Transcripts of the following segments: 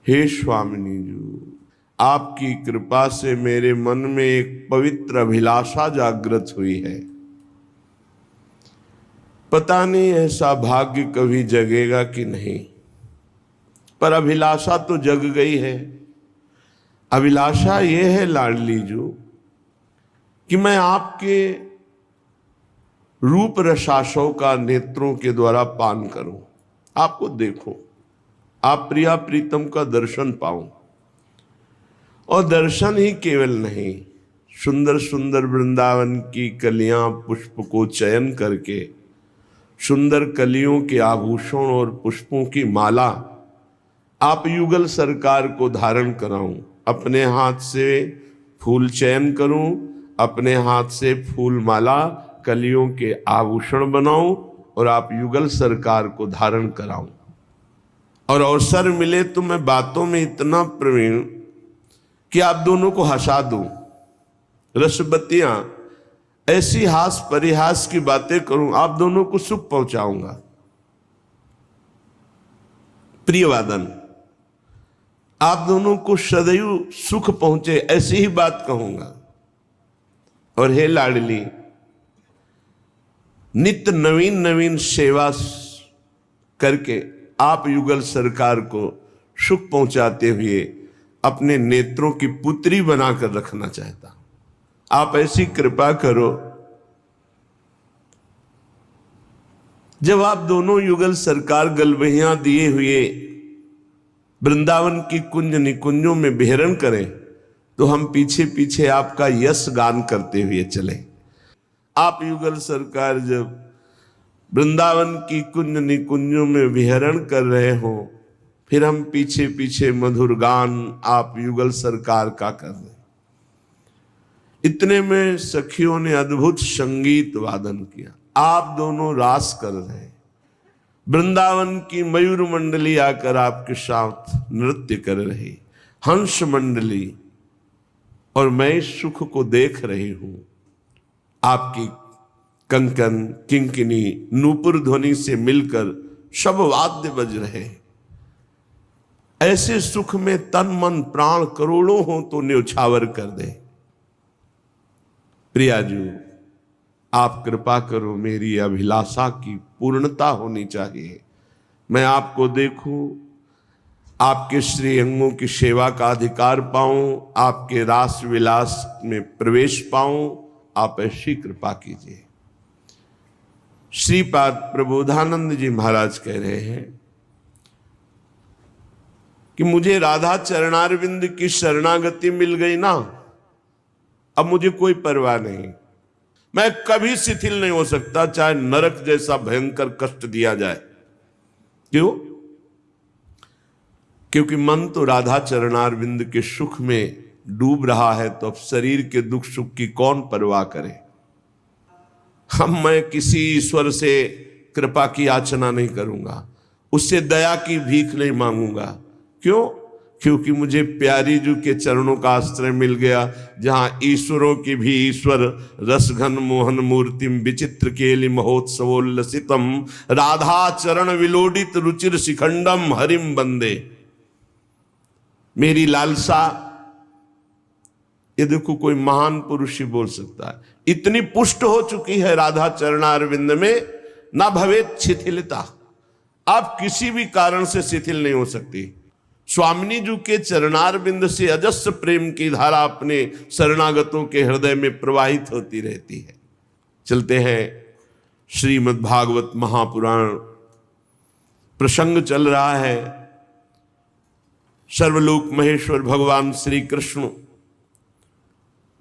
हे स्वामिनी जी, आपकी कृपा से मेरे मन में एक पवित्र अभिलाषा जागृत हुई है। पता नहीं ऐसा भाग्य कभी जगेगा कि नहीं, पर अभिलाषा तो जग गई है। अभिलाषा ये है लाडली जो कि मैं आपके रूप रसाशों का नेत्रों के द्वारा पान करूं, आपको देखूं, आप प्रिया प्रीतम का दर्शन पाऊं। और दर्शन ही केवल नहीं, सुंदर सुंदर वृंदावन की कलियां पुष्प को चयन करके सुंदर कलियों के आभूषण और पुष्पों की माला आप युगल सरकार को धारण कराऊं, अपने हाथ से फूल चयन करूं, अपने हाथ से फूल माला कलियों के आभूषण बनाऊं और आप युगल सरकार को धारण कराऊं। और अवसर मिले तो मैं बातों में इतना प्रवीण कि आप दोनों को हंसा दूं, रसबत्तियां ऐसी हास परिहास की बातें करूं, आप दोनों को सुख पहुंचाऊंगा। प्रियवादन, आप दोनों को सदैव सुख पहुंचे ऐसी ही बात कहूंगा। और हे लाडली, नित्य नवीन नवीन सेवा करके आप युगल सरकार को सुख पहुंचाते हुए अपने नेत्रों की पुत्री बनाकर रखना चाहता। आप ऐसी कृपा करो, जब आप दोनों युगल सरकार गलबहियां दिए हुए वृंदावन की कुंज निकुंजों में विहरण करें तो हम पीछे पीछे आपका यश गान करते हुए चले। आप युगल सरकार जब वृंदावन की कुंज निकुंजों में विहरण कर रहे हो, फिर हम पीछे पीछे मधुर गान आप युगल सरकार का कर रहे। इतने में सखियों ने अद्भुत संगीत वादन किया, आप दोनों रास कर रहे। वृंदावन की मयूर मंडली आकर आपके साथ नृत्य कर रही, हंस मंडली, और मैं इस सुख को देख रही हूं। आपकी कंकन किंकिनी नूपुर ध्वनि से मिलकर सब वाद्य बज रहे। ऐसे सुख में तन मन प्राण करोड़ों हो तो न्यौछावर कर दे। प्रियाजू, आप कृपा करो, मेरी अभिलाषा की पूर्णता होनी चाहिए। मैं आपको देखूं, आपके श्री अंगों की सेवा का अधिकार पाऊं, आपके रास विलास में प्रवेश पाऊं। आप ऐसी कृपा कीजिए। श्रीपाद प्रबोधानंद जी महाराज कह रहे हैं कि मुझे राधा चरणारविंद की शरणागति मिल गई ना, अब मुझे कोई परवाह नहीं, मैं कभी शिथिल नहीं हो सकता, चाहे नरक जैसा भयंकर कष्ट दिया जाए। क्यों? क्योंकि मन तो राधा चरणारविंद के सुख में डूब रहा है, तो अब शरीर के दुख सुख की कौन परवाह करे। मैं किसी ईश्वर से कृपा की याचना नहीं करूंगा, उससे दया की भीख नहीं मांगूंगा। क्यों? क्योंकि मुझे प्यारी जू के चरणों का आश्रय मिल गया, जहां ईश्वरों की भी ईश्वर रसघन मोहन मूर्तिम विचित्र केलि महोत्सवोल्लसितम राधा चरण विलोडित रुचिर शिखंडम हरिम बंदे। मेरी लालसा, ये देखो कोई महान पुरुष ही बोल सकता है, इतनी पुष्ट हो चुकी है राधा चरणारविंद में, ना भवेत शिथिलता, आप किसी भी कारण से शिथिल नहीं हो सकती। स्वामिनी जी के चरणारविंद से अजस्र प्रेम की धारा अपने शरणागतों के हृदय में प्रवाहित होती रहती है। चलते हैं, श्रीमद् भागवत महापुराण प्रसंग चल रहा है। सर्वलोक महेश्वर भगवान श्री कृष्ण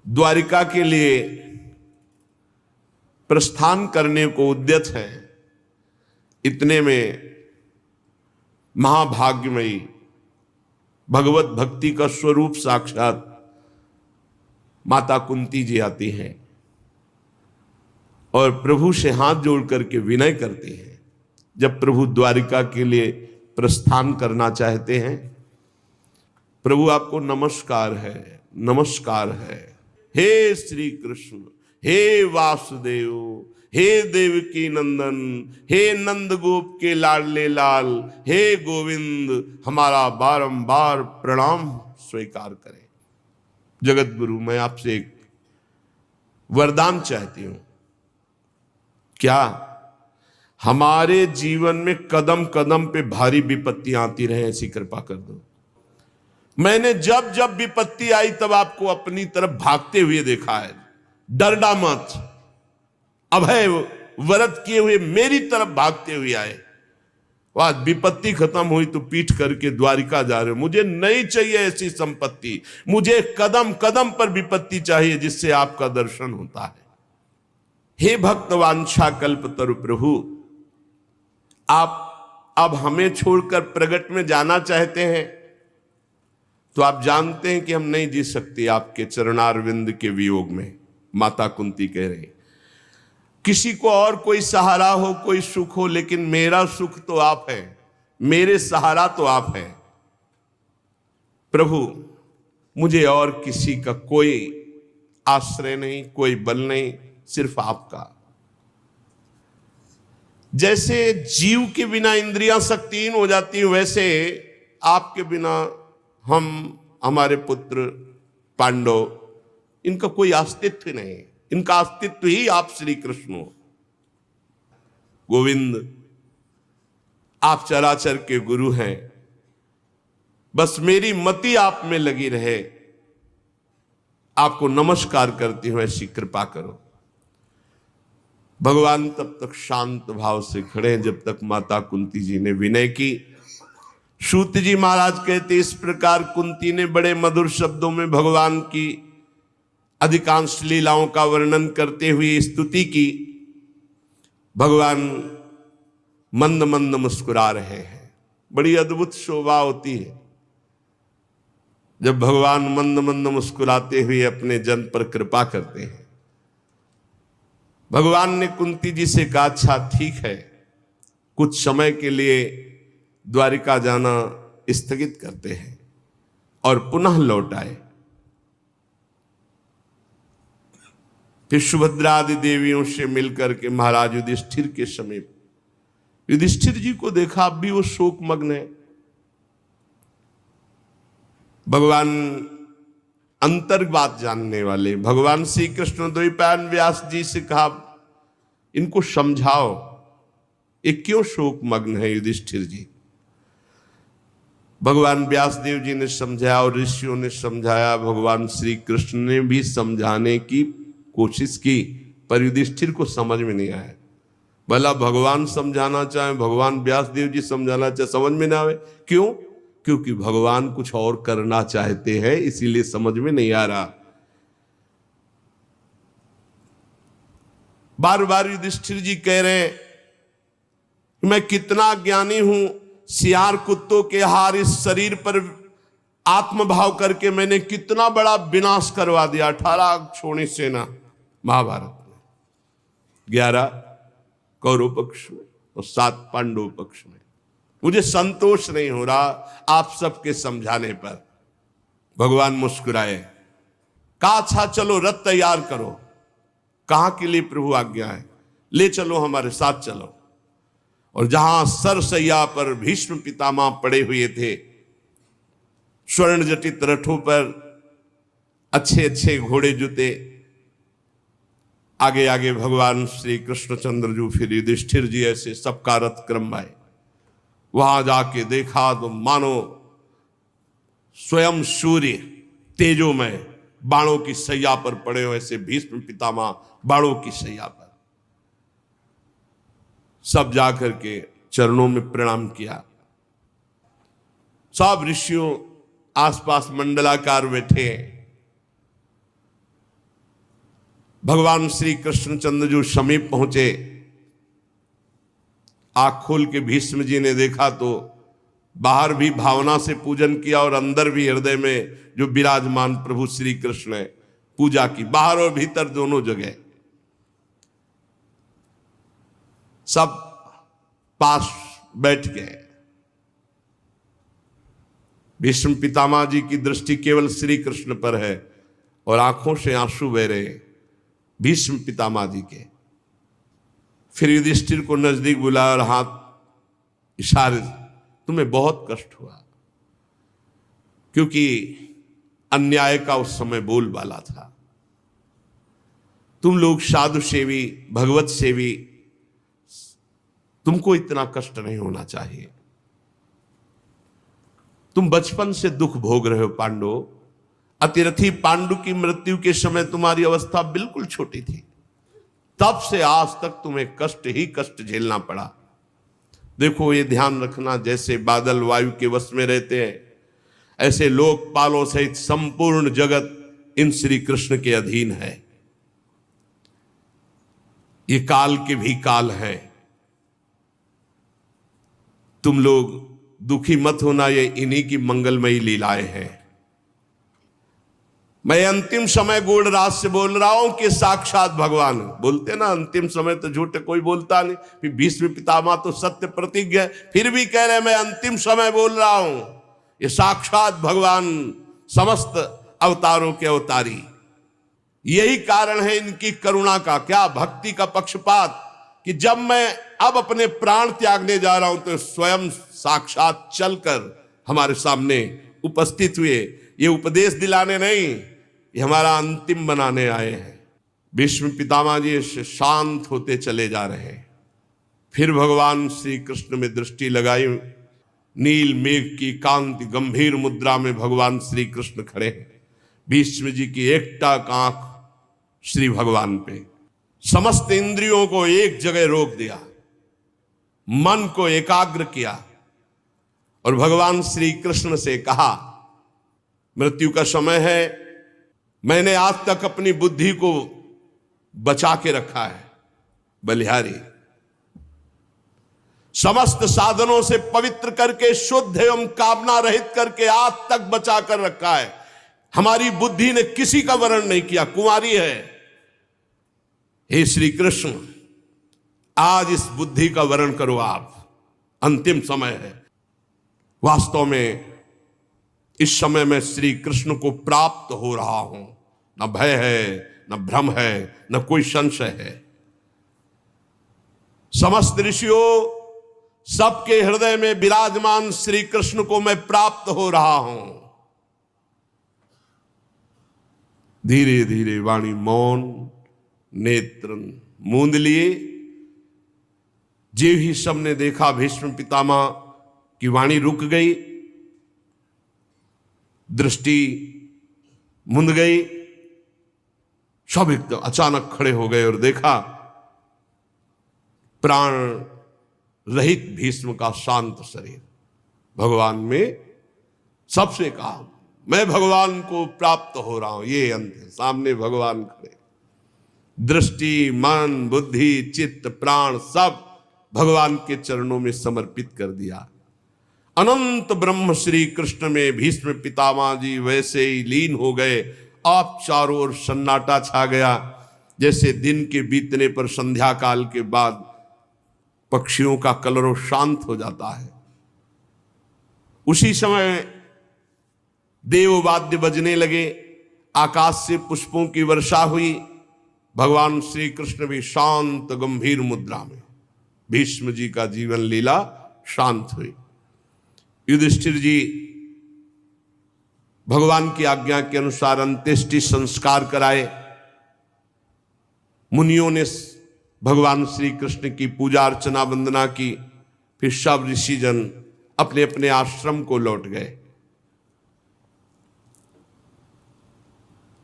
द्वारिका के लिए प्रस्थान करने को उद्यत है। इतने में महाभाग्यमयी भगवत भक्ति का स्वरूप साक्षात माता कुंती जी आती हैं और प्रभु से हाथ जोड़ करके विनय करती हैं। जब प्रभु द्वारिका के लिए प्रस्थान करना चाहते हैं, प्रभु आपको नमस्कार है, नमस्कार है। हे श्री कृष्ण, हे वासुदेव, हे देवकी नंदन, हे नंद गोप के लाडले लाल, हे गोविंद, हमारा बारंबार प्रणाम स्वीकार करें। जगत गुरु, मैं आपसे एक वरदान चाहती हूं। क्या? हमारे जीवन में कदम कदम पे भारी विपत्तियां आती रहे, ऐसी कृपा कर दो। मैंने जब जब विपत्ति आई तब आपको अपनी तरफ भागते हुए देखा है। डरना मत, अभय व्रत किए हुए मेरी तरफ भागते हुए आए। आज विपत्ति खत्म हुई तो पीठ करके द्वारिका जा रहे हो। मुझे नहीं चाहिए ऐसी संपत्ति, मुझे कदम कदम पर विपत्ति चाहिए जिससे आपका दर्शन होता है। हे भक्तवांछा कल्पतरु प्रभु, आप अब हमें छोड़कर प्रगट में जाना चाहते हैं तो आप जानते हैं कि हम नहीं जी सकते आपके चरणारविंद के वियोग में। माता कुंती कह रही, किसी को और कोई सहारा हो, कोई सुख हो, लेकिन मेरा सुख तो आप हैं, मेरे सहारा तो आप हैं। प्रभु, मुझे और किसी का कोई आश्रय नहीं, कोई बल नहीं, सिर्फ आपका। जैसे जीव के बिना इंद्रियां शक्तिहीन हो जाती हैं, वैसे आपके बिना हम, हमारे पुत्र पांडव, इनका कोई अस्तित्व नहीं। इनका अस्तित्व ही आप श्री कृष्ण हो। गोविंद, आप चराचर के गुरु हैं, बस मेरी मति आप में लगी रहे। आपको नमस्कार करती हूं, ऐसी कृपा करो। भगवान तब तक शांत भाव से खड़े हैं जब तक माता कुंती जी ने विनय की। सूत जी महाराज कहते, इस प्रकार कुंती ने बड़े मधुर शब्दों में भगवान की अधिकांश लीलाओं का वर्णन करते हुए स्तुति की। भगवान मंद मंद मुस्कुरा रहे हैं। बड़ी अद्भुत शोभा होती है जब भगवान मंद मंद मुस्कुराते हुए अपने जन पर कृपा करते हैं। भगवान ने कुंती जी से कहा, अच्छा ठीक है, कुछ समय के लिए द्वारिका जाना स्थगित करते हैं, और पुनः लौट आए। फिर सुभद्रा आदि देवियों से मिलकर के महाराज युधिष्ठिर के समीप, युधिष्ठिर जी को देखा, अब भी वो शोक मग्न है। भगवान अंतर बात जानने वाले भगवान श्री कृष्ण द्वैपायन व्यास जी से कहा, इनको समझाओ, ये क्यों शोक मग्न है युधिष्ठिर जी। भगवान व्यास देव जी ने समझाया और ऋषियों ने समझाया, भगवान श्री कृष्ण ने भी समझाने की कोशिश की, पर युधिष्ठिर को समझ में नहीं आया। भला भगवान समझाना चाहे, भगवान व्यास देव जी समझाना चाहे, समझ में ना आवे। क्यों? क्योंकि भगवान कुछ और करना चाहते हैं, इसीलिए समझ में नहीं आ रहा। बार बार युधिष्ठिर जी कह रहे हैं, मैं कितना ज्ञानी हूं, सियार कुत्तों के हार इस शरीर पर आत्मभाव करके मैंने कितना बड़ा विनाश करवा दिया। 18 छोड़ी सेना महाभारत में, 11 कौरव पक्ष में और 7 पांडव पक्ष में। मुझे संतोष नहीं हो रहा आप सबके समझाने पर। भगवान मुस्कुराए, कहा, अच्छा चलो रथ तैयार करो। कहां के लिए प्रभु आज्ञा है? ले चलो, हमारे साथ चलो। और जहां सरसैया पर भीष्म पितामह पड़े हुए थे, स्वर्ण जटित रथों पर अच्छे अच्छे घोड़े जुते, आगे आगे भगवान श्री कृष्णचंद्र जी, फिर युधिष्ठिर जी, ऐसे सबका रथ क्रम आए। वहां जाके देखा तो मानो स्वयं सूर्य तेजोमय बाणों की सैया पर पड़े हुए, ऐसे भीष्म पितामह बाणों की सैया पर। सब जाकर के चरणों में प्रणाम किया। सब ऋषियों आसपास मंडलाकार बैठे। भगवान श्री कृष्णचंद्र जी समीप पहुंचे। आंख खोल के भीष्म जी ने देखा तो बाहर भी भावना से पूजन किया और अंदर भी हृदय में जो विराजमान प्रभु श्री कृष्ण है पूजा की, बाहर और भीतर दोनों जगह। सब पास बैठ गए। भीष्म पितामह जी की दृष्टि केवल श्री कृष्ण पर है और आंखों से आंसू बह रहे भीष्म पितामह जी के। फिर युधिष्ठिर को नजदीक बुलाया और हाथ इशारे, तुम्हें बहुत कष्ट हुआ क्योंकि अन्याय का उस समय बोलबाला था। तुम लोग साधु सेवी, भगवत सेवी, तुमको इतना कष्ट नहीं होना चाहिए। तुम बचपन से दुख भोग रहे हो पांडव। अतिरथी पांडु की मृत्यु के समय तुम्हारी अवस्था बिल्कुल छोटी थी, तब से आज तक तुम्हें कष्ट ही कष्ट झेलना पड़ा। देखो, ये ध्यान रखना, जैसे बादल वायु के वश में रहते हैं, ऐसे लोकपालों सहित संपूर्ण जगत इन श्री कृष्ण के अधीन है। ये काल के भी काल है। तुम लोग दुखी मत होना, ये इन्हीं की मंगलमयी लीलाएं हैं। मैं अंतिम समय गूढ़राज से बोल रहा हूं कि साक्षात भगवान। बोलते ना अंतिम समय तो झूठ कोई बोलता नहीं। फिर भीष्म पितामह तो सत्य प्रतिज्ञ है, फिर भी कह रहे मैं अंतिम समय बोल रहा हूं। ये साक्षात भगवान, समस्त अवतारों के अवतारी। यही कारण है इनकी करुणा का, क्या भक्ति का पक्षपात, कि जब मैं अब अपने प्राण त्यागने जा रहा हूं तो स्वयं साक्षात चलकर हमारे सामने उपस्थित हुए। ये उपदेश दिलाने नहीं, ये हमारा अंतिम बनाने आए हैं। भीष्म पितामह जी शांत होते चले जा रहे हैं। फिर भगवान श्री कृष्ण में दृष्टि लगाई। नील मेघ की कांति गंभीर मुद्रा में भगवान श्री कृष्ण खड़े हैं। भीष्म जी की एकटक आंख श्री भगवान पे। समस्त इंद्रियों को एक जगह रोक दिया, मन को एकाग्र किया और भगवान श्री कृष्ण से कहा, मृत्यु का समय है, मैंने आज तक अपनी बुद्धि को बचा के रखा है बलिहारी, समस्त साधनों से पवित्र करके शुद्ध एवं कामना रहित करके आज तक बचा कर रखा है। हमारी बुद्धि ने किसी का वर्ण नहीं किया, कुंवारी है। हे श्री कृष्ण, आज इस बुद्धि का वर्ण करो आप, अंतिम समय है। वास्तव में इस समय मैं श्री कृष्ण को प्राप्त हो रहा हूं। न भय है, न भ्रम है, न कोई संशय है। समस्त ऋषियों, सबके हृदय में विराजमान श्री कृष्ण को मैं प्राप्त हो रहा हूं। धीरे धीरे वाणी मौन, नेत्र मूंद लिए। जीव ही सबने देखा भीष्म पितामह की वाणी रुक गई, दृष्टि मुंद गई। सब एकदम अचानक खड़े हो गए और देखा प्राण रहित भीष्म का शांत शरीर। भगवान में सबसे कहा, मैं भगवान को प्राप्त हो रहा हूं। ये अंत है, सामने भगवान खड़े। दृष्टि, मन, बुद्धि, चित्त, प्राण सब भगवान के चरणों में समर्पित कर दिया। अनंत ब्रह्म श्री कृष्ण में भीष्म पितामह जी वैसे ही लीन हो गए। आप चारों ओर सन्नाटा छा गया, जैसे दिन के बीतने पर संध्या काल के बाद पक्षियों का कलरव शांत हो जाता है। उसी समय देववाद्य बजने लगे, आकाश से पुष्पों की वर्षा हुई। भगवान श्री कृष्ण भी शांत गंभीर मुद्रा में, भीष्म जी का जीवन लीला शांत हुई। युधिष्ठिर जी भगवान की आज्ञा के अनुसार अंत्येष्टि संस्कार कराए। मुनियों ने भगवान श्री कृष्ण की पूजा अर्चना वंदना की। फिर सब ऋषिजन अपने अपने आश्रम को लौट गए।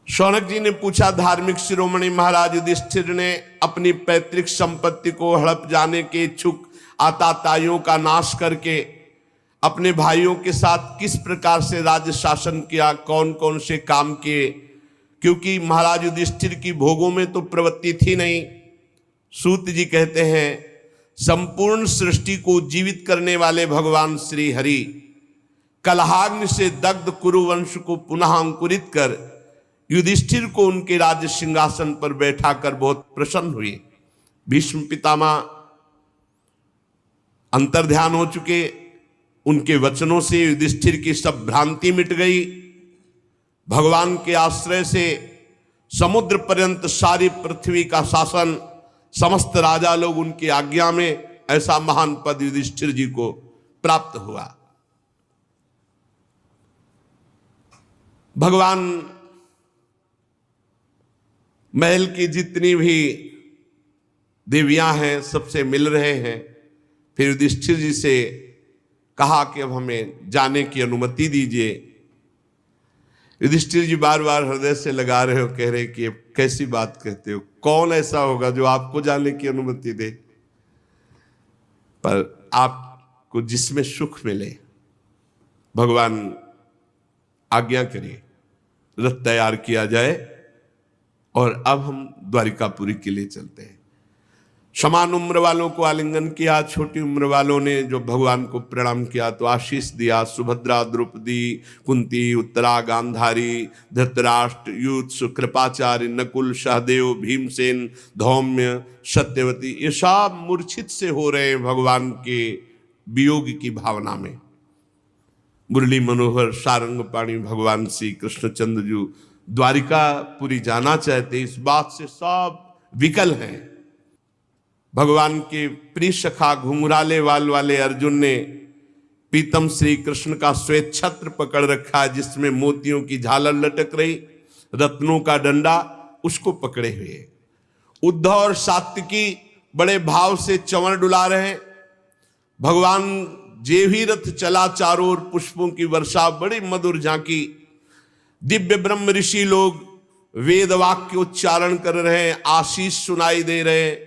शौनक जी ने पूछा, धार्मिक शिरोमणि महाराज युधिष्ठिर ने अपनी पैतृक संपत्ति को हड़प जाने के इच्छुक आताताइयों का नाश करके अपने भाइयों के साथ किस प्रकार से राज्य शासन किया, कौन कौन से काम किए, क्योंकि महाराज युधिष्ठिर की भोगों में तो प्रवृत्ति थी नहीं। सूत जी कहते हैं, संपूर्ण सृष्टि को जीवित करने वाले भगवान श्री हरि कलहाग्नि से दग्ध कुरुवंश को पुनः अंकुरित कर युधिष्ठिर को उनके राज्य सिंहासन पर बैठाकर बहुत प्रसन्न हुए। भीष्म पितामह अंतर्ध्यान हो चुके, उनके वचनों से युधिष्ठिर की सब भ्रांति मिट गई। भगवान के आश्रय से समुद्र पर्यंत सारी पृथ्वी का शासन समस्त राजा लोग उनकी आज्ञा में, ऐसा महान पद युधिष्ठिर जी को प्राप्त हुआ। भगवान महल की जितनी भी देवियां हैं सबसे मिल रहे हैं। फिर युधिष्ठिर जी से कहा कि अब हमें जाने की अनुमति दीजिए। युधिष्ठिर जी बार बार हृदय से लगा रहे हो, कह रहे कि अब कैसी बात कहते हो, कौन ऐसा होगा जो आपको जाने की अनुमति दे, पर आपको जिसमें सुख मिले भगवान आज्ञा करिए, रथ तैयार किया जाए और अब हम द्वारिकापुरी के लिए चलते हैं। समान उम्र वालों को आलिंगन किया, छोटी उम्र वालों ने जो भगवान को प्रणाम किया तो आशीष दिया। सुभद्रा, द्रौपदी, कुंती, उत्तरा, गांधारी, धृतराष्ट्र, युत्सु, कृपाचार्य, नकुल, सहदेव, भीमसेन, धौम्य, सत्यवती, ये सब मूर्छित से हो रहे हैं भगवान के वियोग की भावना में। मुरली मनोहर सारंगपाणी भगवान श्री कृष्णचंद्र जी द्वारिकापुरी जाना चाहते, इस बात से सब विकल हैं। भगवान के प्रिय सखा घुंघराले वाल वाले अर्जुन ने पीतम श्री कृष्ण का श्वेत छत्र पकड़ रखा है जिसमें मोतियों की झालर लटक रही, रत्नों का डंडा, उसको पकड़े हुए। उद्धव और सात्विकी बड़े भाव से चंवर डुला रहे। भगवान जे भी रथ चला, चारों ओर पुष्पों की वर्षा, बड़ी मधुर झांकी। दिव्य ब्रह्म ऋषि लोग वेद वाक्य उच्चारण कर रहे हैं, आशीष सुनाई दे रहे हैं।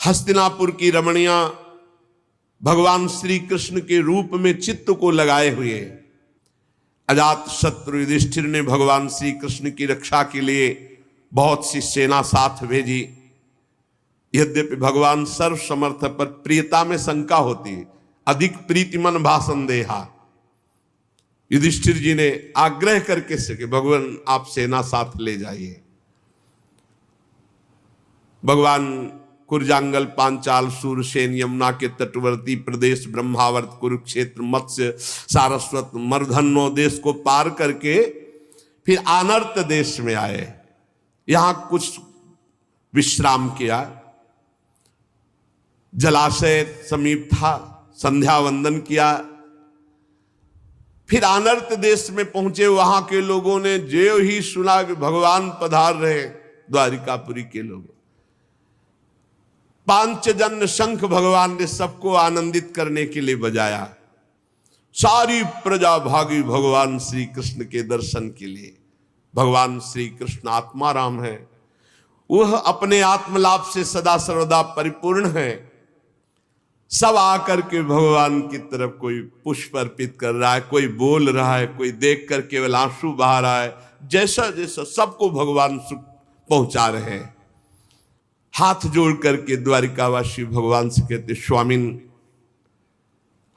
हस्तिनापुर की रमणियां भगवान श्री कृष्ण के रूप में चित्त को लगाए हुए। अजात शत्रु युधिष्ठिर ने भगवान श्री कृष्ण की रक्षा के लिए बहुत सी सेना साथ भेजी। यद्यपि भगवान सर्व समर्थ पर प्रियता में शंका होती, अधिक प्रीतिमन भाषण देहा। युधिष्ठिर जी ने आग्रह करके सके भगवान आप सेना साथ ले जाइए। भगवान कुरजांगल, पांचाल, सूरसेन, यमुना के तटवर्ती प्रदेश, ब्रह्मावर्त, कुरुक्षेत्र, मत्स्य, सारस्वत, मर्धन्नो देश को पार करके फिर आनर्त देश में आए। यहां कुछ विश्राम किया, जलाशय समीप था, संध्या वंदन किया। फिर आनर्त देश में पहुंचे। वहां के लोगों ने जो ही सुना कि भगवान पधार रहे, द्वारिकापुरी के लोग, पांचजन्य शंख भगवान ने सबको आनंदित करने के लिए बजाया। सारी प्रजा भागी भगवान श्री कृष्ण के दर्शन के लिए। भगवान श्री कृष्ण आत्मा राम है, वह अपने आत्मलाभ से सदा सर्वदा परिपूर्ण है। सब आकर के भगवान की तरफ कोई पुष्प अर्पित कर रहा है, कोई बोल रहा है, कोई देख कर केवल आंसू बहा रहा है। जैसा जैसा सबको भगवान सुख पहुंचा रहे हैं। हाथ जोड़ करके द्वारिकावासी भगवान से कहते, स्वामिन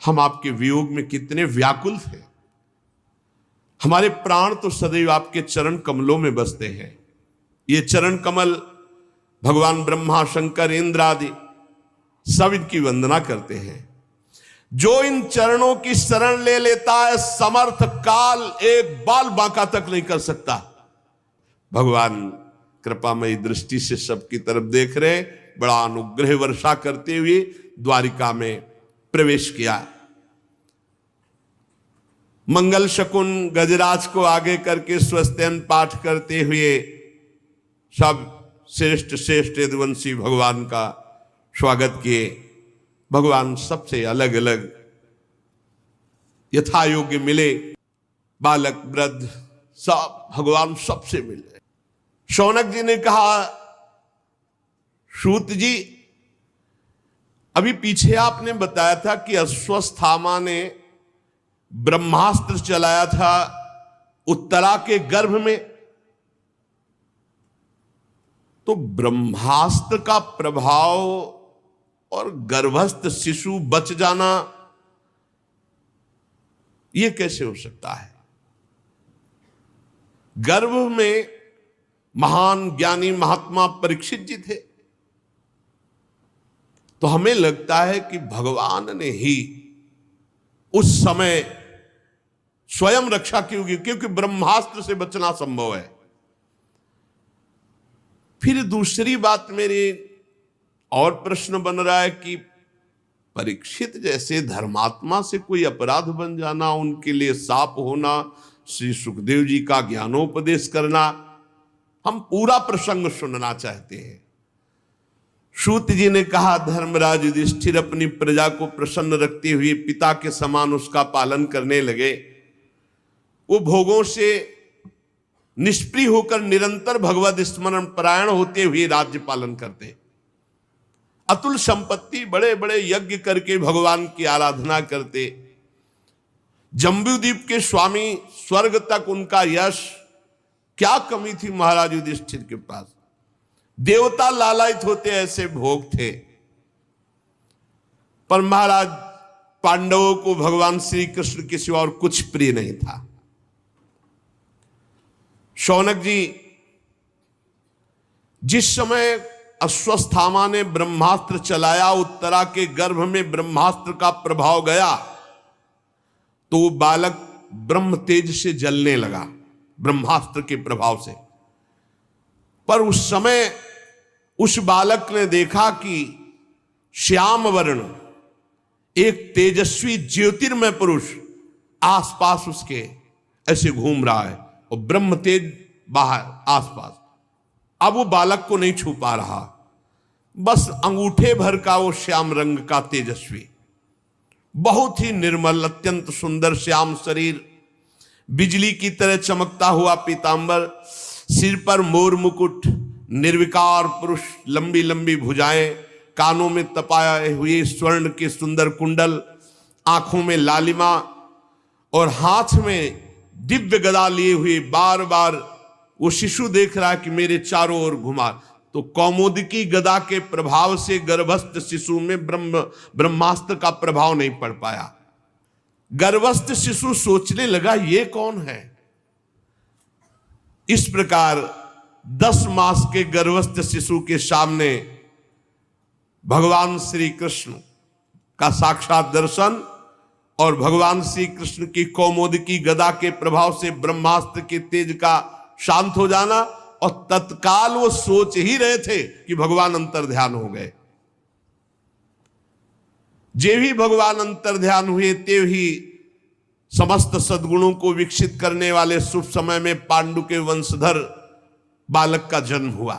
हम आपके वियोग में कितने व्याकुल थे। हमारे प्राण तो सदैव आपके चरण कमलों में बसते हैं। ये चरण कमल भगवान ब्रह्मा, शंकर, इंद्र आदि सब इनकी वंदना करते हैं। जो इन चरणों की शरण ले लेता है, समर्थ काल एक बाल बांका तक नहीं कर सकता। भगवान कृपामयी दृष्टि से सबकी तरफ देख रहे, बड़ा अनुग्रह वर्षा करते हुए द्वारिका में प्रवेश किया। मंगल शकुन गजराज को आगे करके स्वस्त्यन पाठ करते हुए सब श्रेष्ठ श्रेष्ठ यदुवंशी भगवान का स्वागत किए। भगवान सबसे अलग अलग यथा योग्य मिले। बालक वृद्ध सब भगवान सबसे मिले। शौनक जी ने कहा, सूत जी अभी पीछे आपने बताया था कि अश्वत्थामा ने ब्रह्मास्त्र चलाया था उत्तरा के गर्भ में, तो ब्रह्मास्त्र का प्रभाव और गर्भस्थ शिशु बच जाना, यह कैसे हो सकता है? गर्भ में महान ज्ञानी महात्मा परीक्षित जी थे, तो हमें लगता है कि भगवान ने ही उस समय स्वयं रक्षा की होगी, क्योंकि ब्रह्मास्त्र से बचना संभव है। फिर दूसरी बात मेरी और प्रश्न बन रहा है कि परीक्षित जैसे धर्मात्मा से कोई अपराध बन जाना, उनके लिए साप होना, श्री सुखदेव जी का ज्ञानोपदेश करना, हम पूरा प्रसंग सुनना चाहते हैं। सूत जी ने कहा, धर्मराज युधिष्ठिर अपनी प्रजा को प्रसन्न रखते हुए पिता के समान उसका पालन करने लगे। वो भोगों से निष्प्रिय होकर निरंतर भगवत स्मरण परायण होते हुए राज्य पालन करते, अतुल संपत्ति, बड़े बड़े यज्ञ करके भगवान की आराधना करते। जम्बूद्वीप के स्वामी, स्वर्ग तक उनका यश, क्या कमी थी महाराज युधिष्ठिर के पास। देवता लालायित होते ऐसे भोग थे। पर महाराज पांडवों को भगवान श्री कृष्ण के सिवा और कुछ प्रिय नहीं था। शौनक जी, जिस समय अश्वत्थामा ने ब्रह्मास्त्र चलाया, उत्तरा के गर्भ में ब्रह्मास्त्र का प्रभाव गया तो वो बालक ब्रह्म तेज से जलने लगा ब्रह्मास्त्र के प्रभाव से। पर उस समय उस बालक ने देखा कि श्याम वर्ण एक तेजस्वी ज्योतिर्मय पुरुष आसपास उसके ऐसे घूम रहा है और ब्रह्म तेज बाहर आसपास। अब वो बालक को नहीं छू पा रहा, बस अंगूठे भर का वो श्याम रंग का तेजस्वी, बहुत ही निर्मल, अत्यंत सुंदर श्याम शरीर, बिजली की तरह चमकता हुआ पीतांबर, सिर पर मोर मुकुट, निर्विकार पुरुष, लंबी लंबी भुजाएं, कानों में तपाए हुए स्वर्ण के सुंदर कुंडल, आंखों में लालिमा और हाथ में दिव्य गदा लिए हुए बार बार वो शिशु देख रहा है कि मेरे चारों ओर घुमा। तो कौमुदकी गदा के प्रभाव से गर्भस्थ शिशु में ब्रह्मास्त्र का प्रभाव नहीं पड़ पाया। गर्भस्थ शिशु सोचने लगा, ये कौन है। इस प्रकार 10 मास के गर्भस्थ शिशु के सामने भगवान श्री कृष्ण का साक्षात दर्शन और भगवान श्री कृष्ण की कौमुदकी गदा के प्रभाव से ब्रह्मास्त्र के तेज का शांत हो जाना, और तत्काल वो सोच ही रहे थे कि भगवान अंतर्ध्यान हो गए। जे भी भगवान अंतर्ध्यान हुए ते ही समस्त सद्गुणों को विकसित करने वाले शुभ समय में पांडु के वंशधर बालक का जन्म हुआ।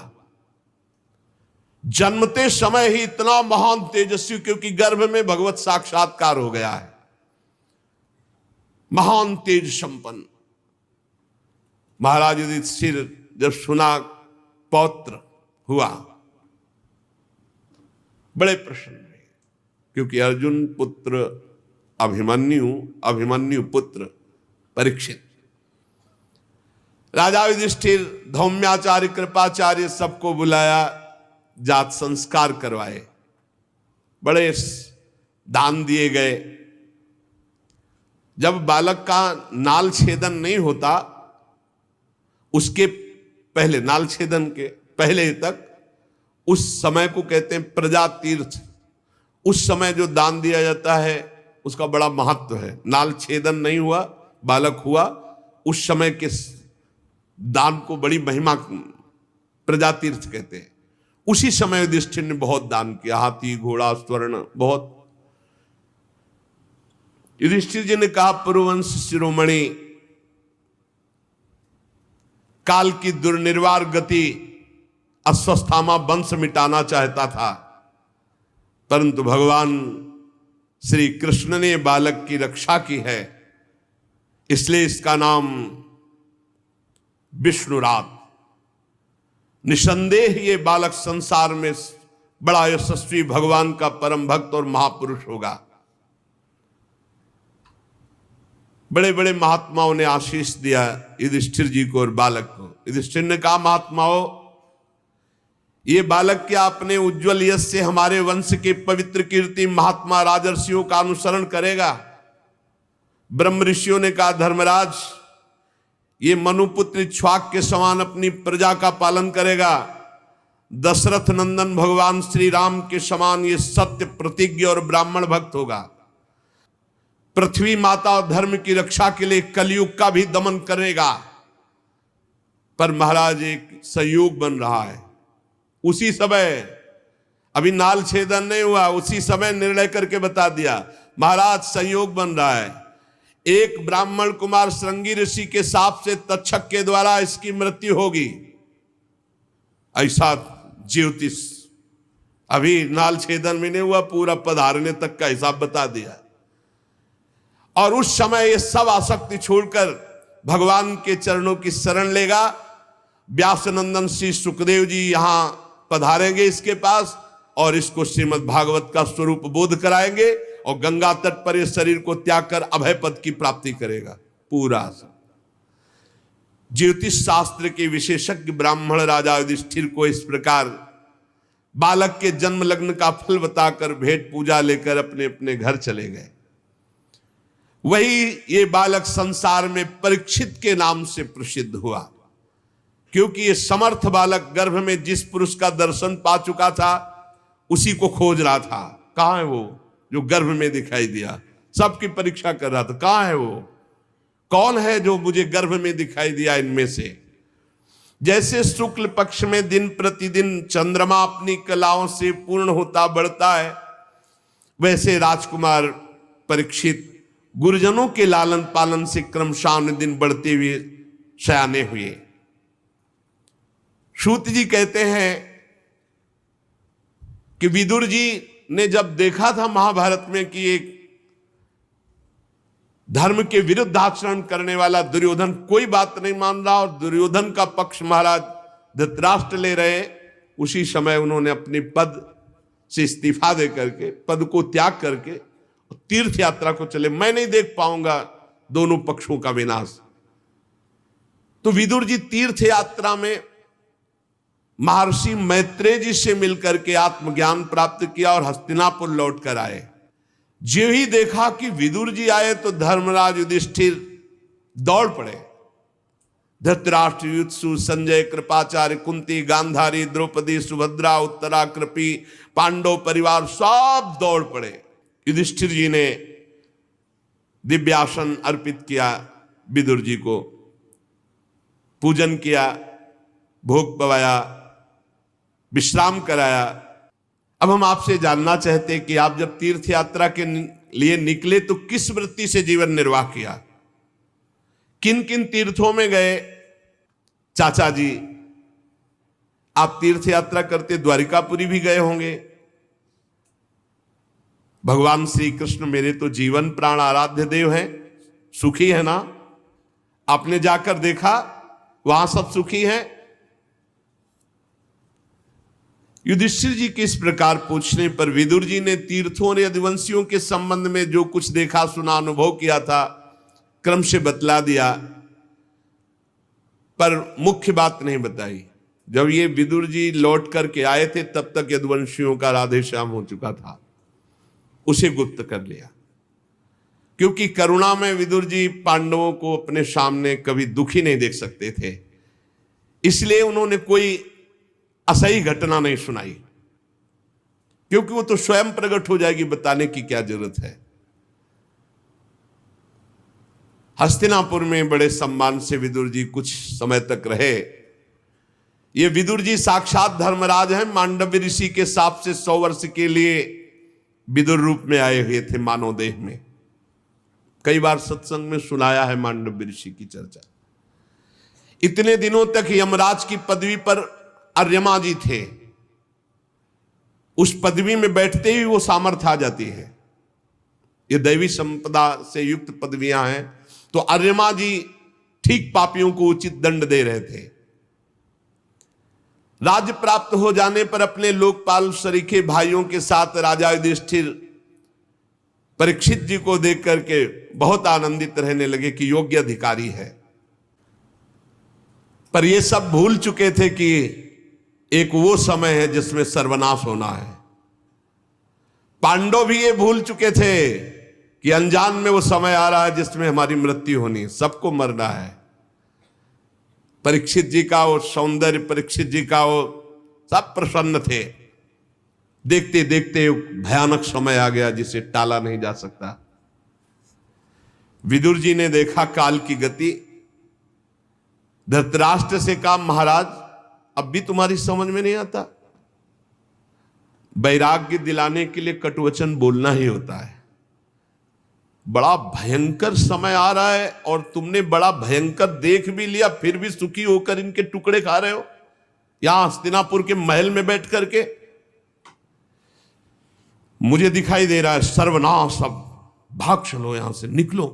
जन्मते समय ही इतना महान तेजस्वी, क्योंकि गर्भ में भगवत साक्षात्कार हो गया है, महान तेज संपन्न। महाराज युधिष्ठिर जब सुना पौत्र हुआ, बड़े प्रसन्न हुए, क्योंकि अर्जुन पुत्र अभिमन्यु, अभिमन्यु पुत्र परीक्षित। राजा युधिष्ठिर, धौम्याचार्य, कृपाचार्य सबको बुलाया, जात संस्कार करवाए, बड़े दान दिए गए। जब बालक का नाल छेदन नहीं होता, उसके पहले, नाल छेदन के पहले तक, उस समय को कहते हैं प्रजा तीर्थ। उस समय जो दान दिया जाता है उसका बड़ा महत्व है। नाल छेदन नहीं हुआ, बालक हुआ, उस समय के दान को बड़ी महिमा, प्रजा तीर्थ कहते हैं। उसी समय युधिष्ठिर ने बहुत दान किया, हाथी, घोड़ा, स्वर्ण, बहुत। युधिष्ठिर जी ने कहा, पुरुवंश शिरोमणि, काल की दुर्निर्वार गति अश्वत्थामा वंश मिटाना चाहता था, परंतु भगवान श्री कृष्ण ने बालक की रक्षा की है, इसलिए इसका नाम विष्णुरात। निसंदेह ये बालक संसार में बड़ा यशस्वी भगवान का परम भक्त और महापुरुष होगा। बड़े बड़े महात्माओं ने आशीष दिया युधिष्ठिर जी को और बालक को। युधिष्ठिर ने कहा, महात्माओं, ये बालक क्या अपने उज्जवल यश से हमारे वंश के पवित्र कीर्ति महात्मा राजर्षियों का अनुसरण करेगा? ब्रह्म ऋषियों ने कहा, धर्मराज, ये मनुपुत्र इक्ष्वाक के समान अपनी प्रजा का पालन करेगा। दशरथ नंदन भगवान श्री राम के समान ये सत्य प्रतिज्ञ और ब्राह्मण भक्त होगा। पृथ्वी माता और धर्म की रक्षा के लिए कलयुग का भी दमन करेगा। पर महाराज, एक संयोग बन रहा है, उसी समय, अभी नाल छेदन नहीं हुआ, उसी समय निर्णय करके बता दिया, महाराज संयोग बन रहा है, एक ब्राह्मण कुमार श्रृंगी ऋषि के साप से तक्षक के द्वारा इसकी मृत्यु होगी। ऐसा ज्योतिष, अभी नाल छेदन में नहीं हुआ, पूरा पधारने तक का हिसाब बता दिया। और उस समय ये सब आसक्ति छोड़कर भगवान के चरणों की शरण लेगा। व्यासनंदन श्री सुखदेव जी यहां पधारेंगे इसके पास और इसको श्रीमद् भागवत का स्वरूप बोध कराएंगे और गंगा तट पर इस शरीर को त्याग कर अभय पद की प्राप्ति करेगा। पूरा ज्योतिष शास्त्र के विशेषज्ञ ब्राह्मण राजा युधिष्ठिर को इस प्रकार बालक के जन्म लग्न का फल बताकर भेंट पूजा लेकर अपने अपने घर चले गए। वही ये बालक संसार में परीक्षित के नाम से प्रसिद्ध हुआ, क्योंकि ये समर्थ बालक गर्भ में जिस पुरुष का दर्शन पा चुका था उसी को खोज रहा था। कहां है वो जो गर्भ में दिखाई दिया? सबकी परीक्षा कर रहा था, कहां है वो, कौन है जो मुझे गर्भ में दिखाई दिया इनमें से। जैसे शुक्ल पक्ष में दिन प्रतिदिन चंद्रमा अपनी कलाओं से पूर्ण होता बढ़ता है, वैसे राजकुमार परीक्षित गुरुजनों के लालन पालन से क्रमशः दिन बढ़ते हुए सयाने हुए। सूत जी कहते हैं कि विदुर जी ने जब देखा था महाभारत में कि एक धर्म के विरुद्ध आचरण करने वाला दुर्योधन कोई बात नहीं मान रहा और दुर्योधन का पक्ष महाराज धृतराष्ट्र ले रहे, उसी समय उन्होंने अपने पद से इस्तीफा दे करके, पद को त्याग करके तीर्थ यात्रा को चले। मैं नहीं देख पाऊंगा दोनों पक्षों का विनाश। तो विदुर जी तीर्थ यात्रा में महर्षि मैत्रेय जी से मिलकर के आत्मज्ञान प्राप्त किया और हस्तिनापुर लौट कर आए। जो ही देखा कि विदुर जी आए तो धर्मराज युधिष्ठिर दौड़ पड़े। धृतराष्ट्र, युत्सु, संजय, कृपाचार्य, कुंती, गांधारी, द्रौपदी, सुभद्रा, उत्तरा, कृपी, पांडव परिवार सब दौड़ पड़े। युधिष्ठिर जी ने दिव्यासन अर्पित किया, विदुर जी को पूजन किया, भोग पवाया, विश्राम कराया। अब हम आपसे जानना चाहते हैं कि आप जब तीर्थ यात्रा के लिए निकले तो किस वृत्ति से जीवन निर्वाह किया, किन किन तीर्थों में गए? चाचा जी, आप तीर्थ यात्रा करते द्वारिकापुरी भी गए होंगे। भगवान श्री कृष्ण मेरे तो जीवन प्राण आराध्य देव हैं, सुखी है ना? आपने जाकर देखा वहां सब सुखी हैं? युधिष्ठिर जी के इस प्रकार पूछने पर विदुर जी ने तीर्थों और यदुवंशियों के संबंध में जो कुछ देखा सुना अनुभव किया था क्रम से बतला दिया, पर मुख्य बात नहीं बताई। जब ये विदुर जी लौट करके आए थे तब तक यदुवंशियों का राधेश्याम हो चुका था, उसे गुप्त कर लिया। क्योंकि करुणा में विदुर जी पांडवों को अपने सामने कभी दुखी नहीं देख सकते थे, इसलिए उन्होंने कोई असही घटना नहीं सुनाई, क्योंकि वो तो स्वयं प्रकट हो जाएगी, बताने की क्या जरूरत है। हस्तिनापुर में बड़े सम्मान से विदुर जी कुछ समय तक रहे। ये विदुर जी साक्षात धर्मराज हैं, मांडव्य ऋषि के शाप से 100 वर्ष के लिए विदुर रूप में आए हुए थे मानव देह में। कई बार सत्संग में सुनाया है मांडव्य ऋषि की चर्चा। इतने दिनों तक यमराज की पदवी पर अर्यमा जी थे, उस पदवी में बैठते ही वो सामर्थ्य आ जाती है। ये दैवी संपदा से युक्त पदवियां हैं, तो अर्यमा जी ठीक पापियों को उचित दंड दे रहे थे। राज्य प्राप्त हो जाने पर अपने लोकपाल सरीखे भाइयों के साथ राजा युधिष्ठिर परीक्षित जी को देख करके बहुत आनंदित रहने लगे कि योग्य अधिकारी है। पर ये सब भूल चुके थे कि एक वो समय है जिसमें सर्वनाश होना है। पांडव भी ये भूल चुके थे कि अनजान में वो समय आ रहा है जिसमें हमारी मृत्यु होनी, सबको मरना है। परीक्षित जी का वो सौंदर्य, परीक्षित जी का वो सब प्रसन्न थे। देखते देखते भयानक समय आ गया जिसे टाला नहीं जा सकता। विदुर जी ने देखा काल की गति, धृतराष्ट्र से कहा महाराज अब भी तुम्हारी समझ में नहीं आता, वैराग्य दिलाने के लिए कटुवचन बोलना ही होता है। बड़ा भयंकर समय आ रहा है और तुमने बड़ा भयंकर देख भी लिया, फिर भी सुखी होकर इनके टुकड़े खा रहे हो यहां हस्तिनापुर के महल में बैठ करके। मुझे दिखाई दे रहा है सर्वनाश, अब भाग चलो यहां से, निकलो,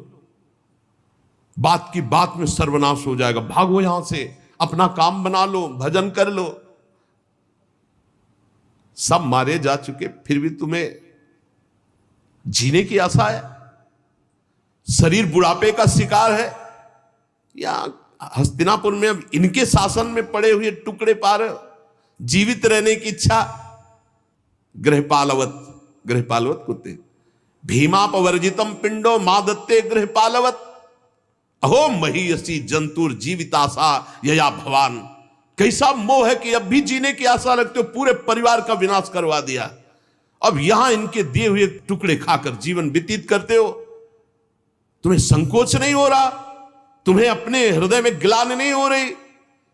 बात की बात में सर्वनाश हो जाएगा, भागो यहां से, अपना काम बना लो, भजन कर लो। सब मारे जा चुके, फिर भी तुम्हें जीने की आशा है? शरीर बुढ़ापे का शिकार है, या हस्तिनापुर में अब इनके शासन में पड़े हुए टुकड़े पा रहे हो? जीवित रहने की इच्छा? गृहपालवत, गृहपालवत कुत्ते, भीमापवर्जितम पिंडो मां दत्ते गृहपालवत, अहो महीयसी जंतुर जीविताशा यया भवान। कैसा मोह है कि अब भी जीने की आशा रखते हो, पूरे परिवार का विनाश करवा दिया, अब यहां इनके दिए हुए टुकड़े खाकर जीवन व्यतीत करते हो। तुम्हें संकोच नहीं हो रहा? तुम्हें अपने हृदय में गिलानी नहीं हो रही?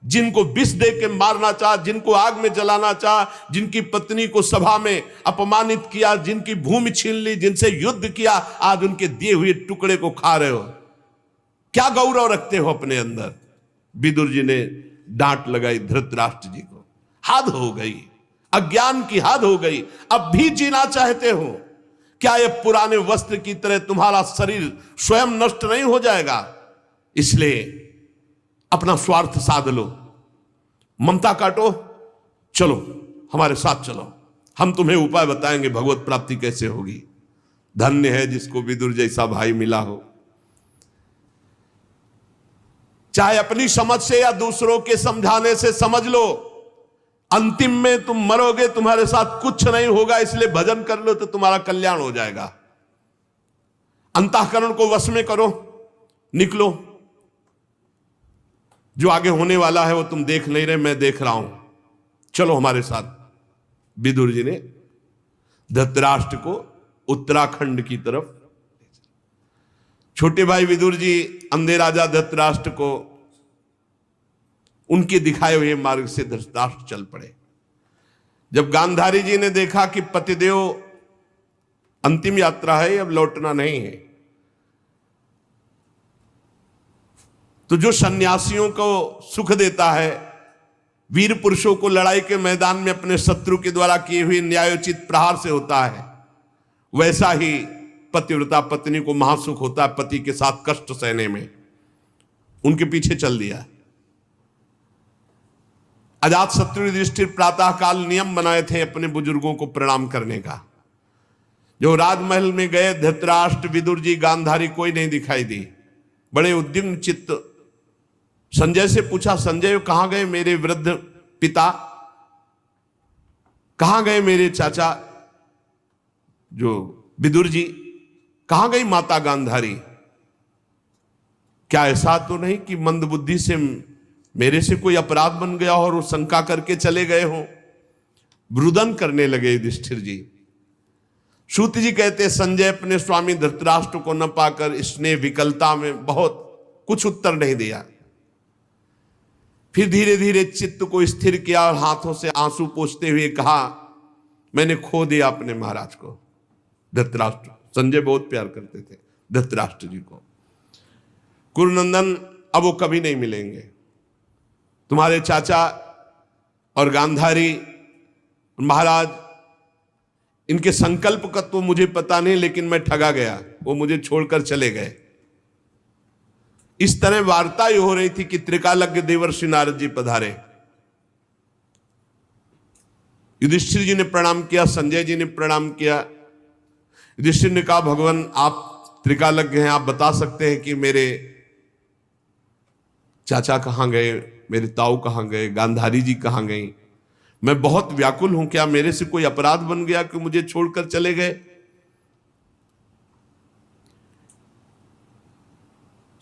जिनको विष दे के मारना चाह, जिनको आग में जलाना चाह, जिनकी पत्नी को सभा में अपमानित किया, जिनकी भूमि छीन ली, जिनसे युद्ध किया, आज उनके दिए हुए टुकड़े को खा रहे हो। क्या गौरव रखते हो अपने अंदर? विदुर जी ने डांट लगाई धृतराष्ट्र जी को। हद हो गई, अज्ञान की हद हो गई। अब भी जीना चाहते हो? क्या ये पुराने वस्त्र की तरह तुम्हारा शरीर स्वयं नष्ट नहीं हो जाएगा? इसलिए अपना स्वार्थ साध लो, ममता काटो, चलो हमारे साथ चलो, हम तुम्हें उपाय बताएंगे भगवत प्राप्ति कैसे होगी। धन्य है जिसको विदुर जैसा भाई मिला हो। चाहे अपनी समझ से या दूसरों के समझाने से समझ लो, अंतिम में तुम मरोगे, तुम्हारे साथ कुछ नहीं होगा, इसलिए भजन कर लो तो तुम्हारा कल्याण हो जाएगा। अंतःकरण को वश में करो, निकलो। जो आगे होने वाला है वो तुम देख नहीं रहे, मैं देख रहा हूं, चलो हमारे साथ। विदुर जी ने धृतराष्ट्र को उत्तराखंड की तरफ, छोटे भाई विदुर जी अंधे राजा धृतराष्ट्र को उनके दिखाए हुए मार्ग से धृतराष्ट्र चल पड़े। जब गांधारी जी ने देखा कि पतिदेव अंतिम यात्रा है, अब लौटना नहीं है, तो जो सन्यासियों को सुख देता है, वीर पुरुषों को लड़ाई के मैदान में अपने शत्रु के द्वारा किए हुए न्यायोचित प्रहार से होता है, वैसा ही पतिव्रता पत्नी को महासुख होता है पति के साथ कष्ट सहने में। उनके पीछे चल दिया। अजात शत्रु युधिष्ठिर प्रातः काल नियम बनाए थे अपने बुजुर्गों को प्रणाम करने का। जो राजमहल में गए, धृतराष्ट्र, विदुर जी, गांधारी, कोई नहीं दिखाई दी। बड़े उद्विग्न चित्त संजय से पूछा, संजय कहां गए मेरे वृद्ध पिता, कहां गए मेरे चाचा जो विदुर जी, कहां गई माता गांधारी? क्या ऐसा तो नहीं कि मंदबुद्धि से मेरे से कोई अपराध बन गया और वो शंका करके चले गए हो? रुदन करने लगे युधिष्ठिर जी। सूत जी कहते, संजय अपने स्वामी धृतराष्ट्र को न पाकर स्नेह विकलता में बहुत कुछ उत्तर नहीं दिया। फिर धीरे धीरे चित्त को स्थिर किया और हाथों से आंसू पोंछते हुए कहा, मैंने खो दिया अपने महाराज को। धृतराष्ट्र, संजय बहुत प्यार करते थे धृतराष्ट्र जी को। कुरुनंदन, अब वो कभी नहीं मिलेंगे। तुम्हारे चाचा और गांधारी महाराज, इनके संकल्प का तो मुझे पता नहीं, लेकिन मैं ठगा गया, वो मुझे छोड़कर चले गए। इस तरह वार्ता ही हो रही थी कि त्रिकालज्ञ देवर्षि नारद जी पधारे। युधिष्ठिर जी ने प्रणाम किया, संजय जी ने प्रणाम किया। युधिष्ठिर ने कहा, भगवान आप त्रिकालज्ञ हैं, आप बता सकते हैं कि मेरे चाचा कहां गए, मेरे ताऊ कहां गए, गांधारी जी कहां गई? मैं बहुत व्याकुल हूं, क्या मेरे से कोई अपराध बन गया कि मुझे छोड़कर चले गए?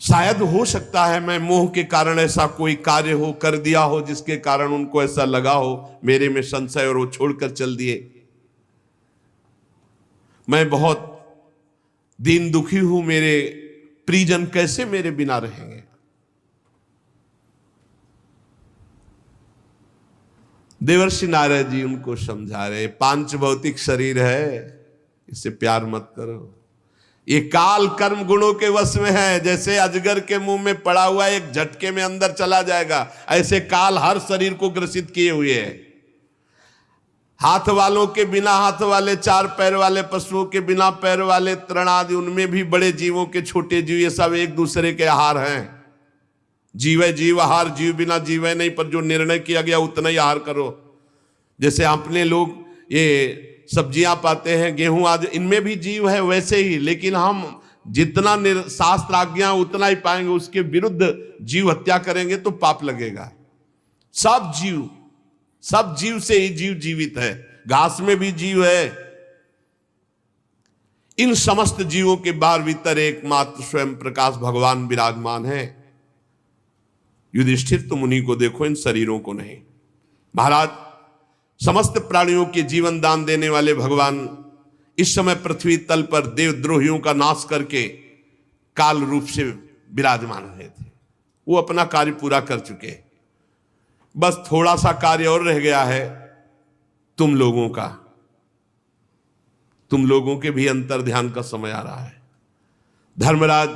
शायद हो सकता है मैं मोह के कारण ऐसा कोई कार्य हो कर दिया हो जिसके कारण उनको ऐसा लगा हो मेरे में संशय और वो छोड़कर चल दिए। मैं बहुत दीन दुखी हूं, मेरे परिजन कैसे मेरे बिना रहेंगे? देवर्षि नारद जी उनको समझा रहे, पांच भौतिक शरीर है, इससे प्यार मत करो, ये काल कर्म गुणों के वश में है। जैसे अजगर के मुंह में पड़ा हुआ एक झटके में अंदर चला जाएगा, ऐसे काल हर शरीर को ग्रसित किए हुए है। हाथ वालों के बिना हाथ वाले, चार पैर वाले पशुओं के बिना पैर वाले, तृण आदि, उनमें भी बड़े जीवों के छोटे जीव, ये सब एक दूसरे के आहार हैं। जीवे जीव आहार, जीव बिना जीवे नहीं, पर जो निर्णय किया गया उतना ही आहार करो। जैसे अपने लोग ये सब्जियां पाते हैं, गेहूं आदि, इनमें भी जीव है वैसे ही, लेकिन हम जितना शास्त्र आज्ञा उतना ही पाएंगे, उसके विरुद्ध जीव हत्या करेंगे तो पाप लगेगा। सब जीव से ही जीव जीवित है, घास में भी जीव है। इन समस्त जीवों के बाहर भीतर एकमात्र स्वयं प्रकाश भगवान विराजमान है। युधिष्ठिर, तुम उन्हीं को देखो, इन शरीरों को नहीं। महाराज, समस्त प्राणियों के जीवन दान देने वाले भगवान इस समय पृथ्वी तल पर देवद्रोहियों का नाश करके काल रूप से विराजमान हुए थे। वो अपना कार्य पूरा कर चुके, बस थोड़ा सा कार्य और रह गया है तुम लोगों का। तुम लोगों के भी अंतर ध्यान का समय आ रहा है। धर्मराज,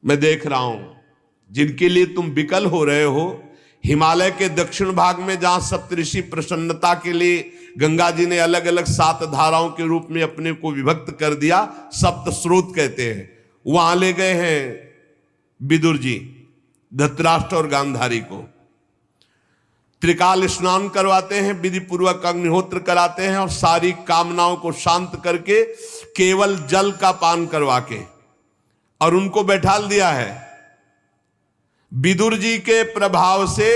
मैं देख रहा हूं जिनके लिए तुम विकल हो रहे हो, हिमालय के दक्षिण भाग में जहां सप्तऋषि प्रसन्नता के लिए गंगा जी ने अलग अलग 7 धाराओं के रूप में अपने को विभक्त कर दिया, सप्त स्रोत कहते हैं, वहां ले गए हैं विदुर जी धृतराष्ट्र और गांधारी को। त्रिकाल स्नान करवाते हैं, विधि पूर्वक अग्निहोत्र कराते हैं, और सारी कामनाओं को शांत करके केवल जल का पान करवा के और उनको बैठाल दिया है। विदुर जी के प्रभाव से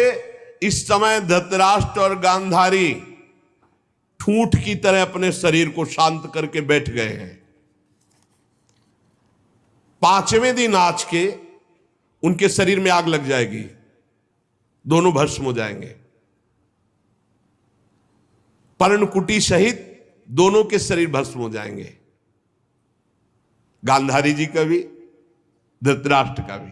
इस समय धृतराष्ट्र और गांधारी ठूंठ की तरह अपने शरीर को शांत करके बैठ गए हैं। 5वें दिन आज के उनके शरीर में आग लग जाएगी, दोनों भस्म हो जाएंगे। पर्णकुटी सहित दोनों के शरीर भस्म हो जाएंगे, गांधारी जी का भी, धृतराष्ट्र का भी।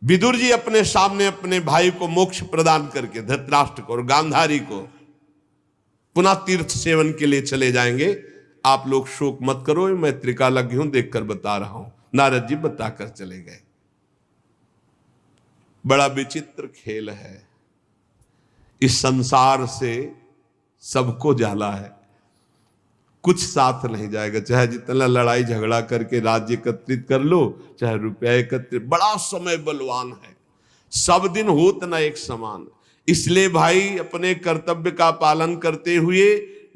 विदुर जी अपने सामने अपने भाई को मोक्ष प्रदान करके, धृतराष्ट्र को और गांधारी को, पुनः तीर्थ सेवन के लिए चले जाएंगे। आप लोग शोक मत करो, मैं त्रिकालज्ञ हूं, देखकर बता रहा हूं। नारद जी बताकर चले गए। बड़ा विचित्र खेल है, इस संसार से सबको जाला है, कुछ साथ नहीं जाएगा। चाहे जितना लड़ाई झगड़ा करके राज्य एकत्रित कर लो, चाहे रुपया एकत्रित, बड़ा समय बलवान है, सब दिन होत ना एक समान। इसलिए भाई, अपने कर्तव्य का पालन करते हुए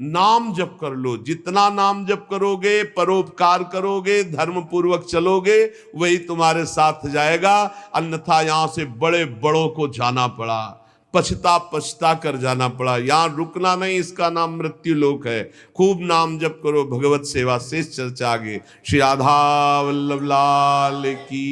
नाम जप कर लो। जितना नाम जप करोगे, परोपकार करोगे, धर्म पूर्वक चलोगे, वही तुम्हारे साथ जाएगा। अन्यथा यहां से बड़े बड़ों को जाना पड़ा, पछता कर जाना पड़ा। यहां रुकना नहीं, इसका नाम मृत्यु लोक है। खूब नाम जप करो, भगवत सेवा शेष चर्चा आगे। श्री राधा वल्लभ लाल की।